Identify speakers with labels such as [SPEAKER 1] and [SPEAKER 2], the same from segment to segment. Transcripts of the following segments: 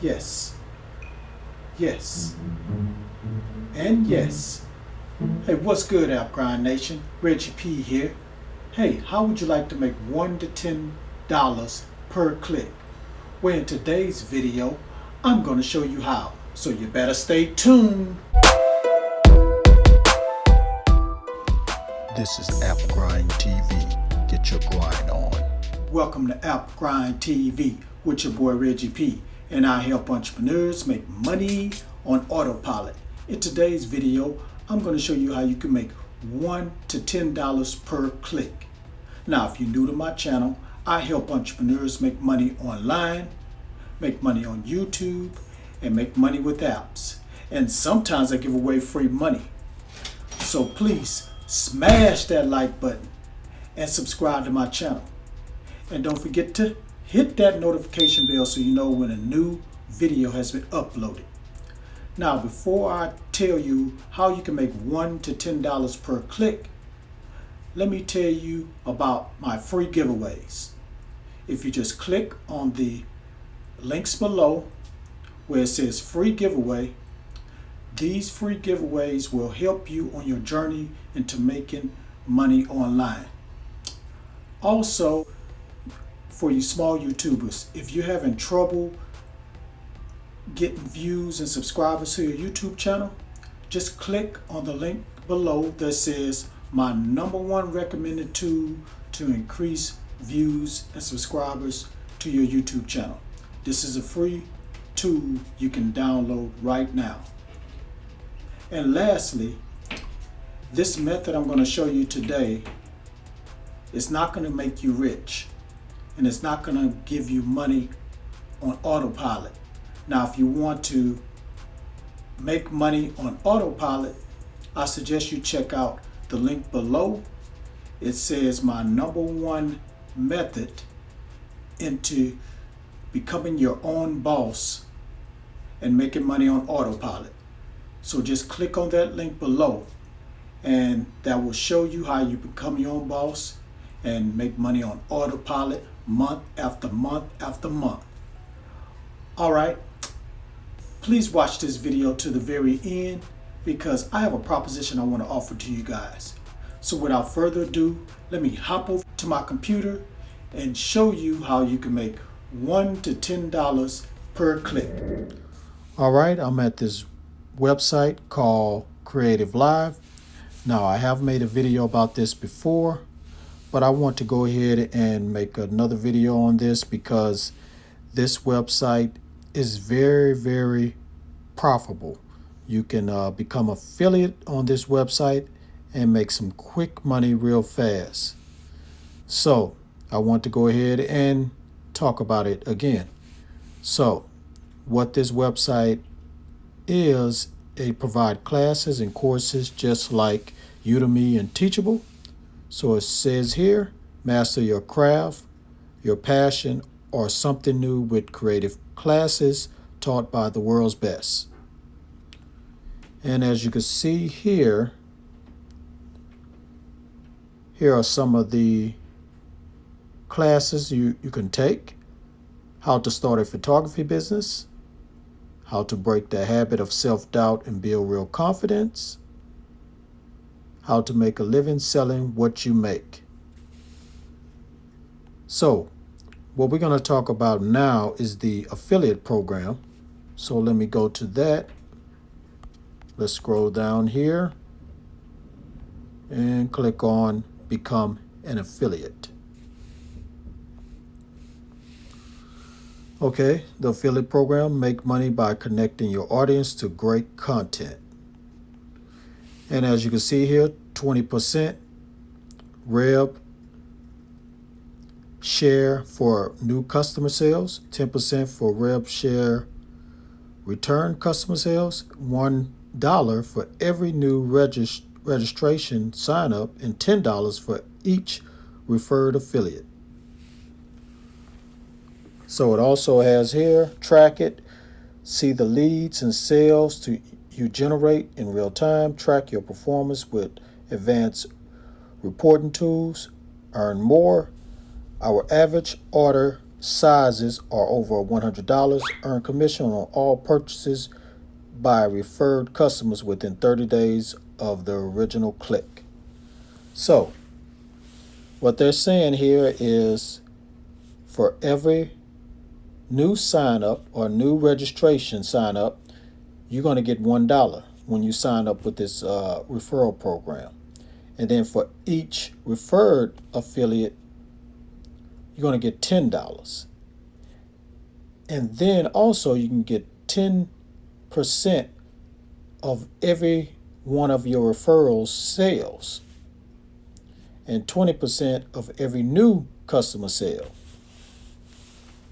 [SPEAKER 1] Yes, yes, and yes. Hey, what's good, Grind Nation? Reggie P here. Hey, how would you like to make $1 to $10 per click? Well, in today's video, I'm going to show you how. So you better stay tuned.
[SPEAKER 2] This is App Grind TV. Get your grind on.
[SPEAKER 1] Welcome to App Grind TV with your boy Reggie P. And I help entrepreneurs make money on autopilot. In today's video, I'm going to show you how you can make $1 to $10 per click. Now, if you're new to my channel, I help entrepreneurs make money online, make money on YouTube, and make money with apps. And sometimes I give away free money. So please smash that like button and subscribe to my channel. And don't forget to hit that notification bell so you know when a new video has been uploaded. Now, before I tell you how you can make $1 to $10 per click, let me tell you about my free giveaways. If you just click on the links below where it says free giveaway, these free giveaways will help you on your journey into making money online. Also, for you small YouTubers, if you're having trouble getting views and subscribers to your YouTube channel, just click on the link below that says my #1 recommended tool to increase views and subscribers to your YouTube channel. This is a free tool you can download right now. And lastly, this method I'm going to show you today is not going to make you rich, and it's not going to give you money on autopilot. Now, if you want to make money on autopilot, I suggest you check out the link below. It says my #1 method into becoming your own boss and making money on autopilot. So just click on that link below, and that will show you how you become your own boss and make money on autopilot month after month after month. All right, please watch this video to the very end because I have a proposition I want to offer to you guys. So without further ado, let me hop over to my computer and show you how you can make $1 to $10 per click. All right, I'm at this website called Creative Live. Now, I have made a video about this before, but I want to go ahead and make another video on this because this website is very, very profitable. You can become affiliate on this website and make some quick money real fast. So I want to go ahead and talk about it again. So what this website is, it provides classes and courses just like Udemy and Teachable. So it says here, master your craft, your passion, or something new with creative classes taught by the world's best. And as you can see here, here are some of the classes you can take. How to start a photography business, how to break the habit of self-doubt and build real confidence, how to make a living selling what you make. So what we're going to talk about now is the affiliate program. So let me go to that. Let's scroll down here and click on Become an Affiliate. Okay, the affiliate program, make money by connecting your audience to great content. And as you can see here, 20% rev share for new customer sales, 10% for rev share return customer sales, $1 for every new registration sign up, and $10 for each referred affiliate. So it also has here, track it, see the leads and sales you generate in real time, track your performance with advanced reporting tools, earn more. Our average order sizes are over $100. Earn commission on all purchases by referred customers within 30 days of the original click. So, what they're saying here is for every new sign up or new registration sign up, you're going to get $1 when you sign up with this referral program. And then for each referred affiliate, you're going to get $10. And then also you can get 10% of every one of your referrals sales and 20% of every new customer sale.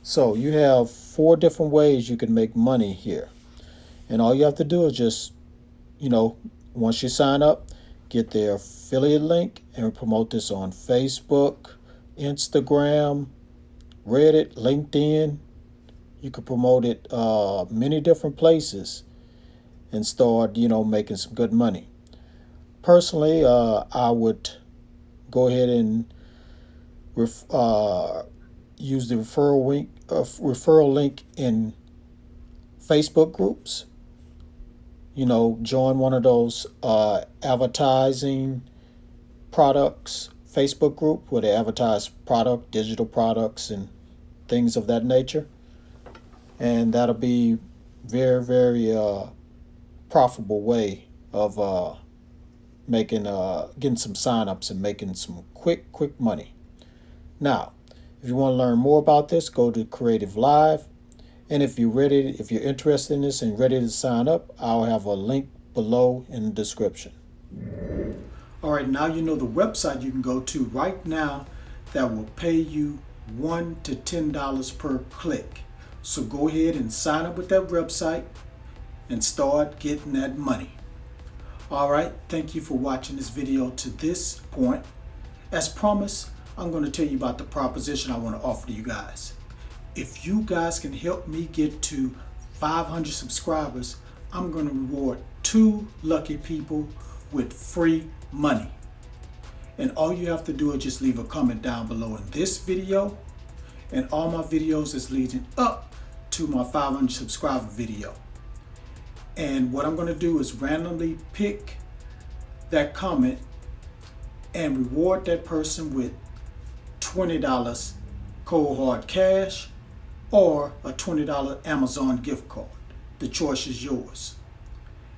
[SPEAKER 1] So you have 4 different ways you can make money here. And all you have to do is just, once you sign up, get their affiliate link and promote this on Facebook, Instagram, Reddit, LinkedIn. You can promote it many different places and start, making some good money. Personally, I would go ahead and use the referral link in Facebook groups. Join one of those advertising products Facebook group where they advertise digital products and things of that nature. And that'll be very, very profitable way of getting some signups and making some quick money. Now, if you want to learn more about this, go to Creative Live. And if you're interested in this and ready to sign up, I'll have a link below in the description. All right, now you know the website you can go to right now that will pay you $1 to $10 per click. So go ahead and sign up with that website and start getting that money. All right, thank you for watching this video to this point. As promised, I'm going to tell you about the proposition I want to offer to you guys. If you guys can help me get to 500 subscribers, I'm going to reward 2 lucky people with free money. And all you have to do is just leave a comment down below in this video and all my videos is leading up to my 500 subscriber video. And what I'm going to do is randomly pick that comment and reward that person with $20 cold hard cash or a $20 Amazon gift card. The choice is yours.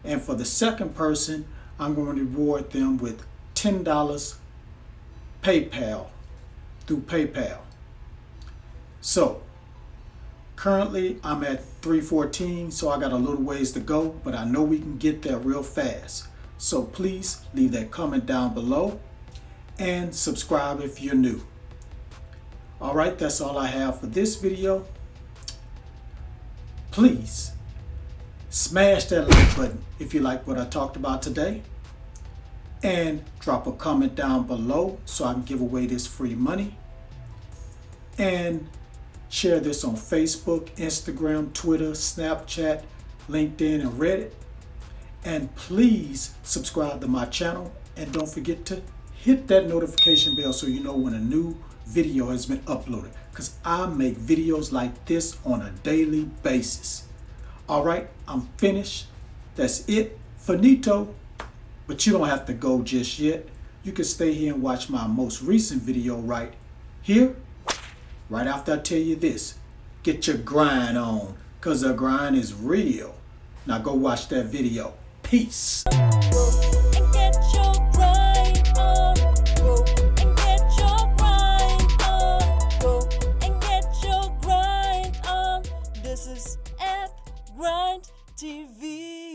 [SPEAKER 1] And for the second person, I'm going to reward them with $10 PayPal through PayPal. So currently I'm at 314, so I got a little ways to go, but I know we can get there real fast. So please leave that comment down below and subscribe if you're new. All right, that's all I have for this video. Please smash that like button if you like what I talked about today. And drop a comment down below so I can give away this free money. And share this on Facebook, Instagram, Twitter, Snapchat, LinkedIn, and Reddit. And please subscribe to my channel. And don't forget to hit that notification bell so you know when a new video has been uploaded. Because I make videos like this on a daily basis. All right, I'm finished. That's it. Finito. But you don't have to go just yet. You can stay here and watch my most recent video right here. Right after I tell you this. Get your grind on. Because the grind is real. Now go watch that video. Peace.
[SPEAKER 3] This is Grind TV.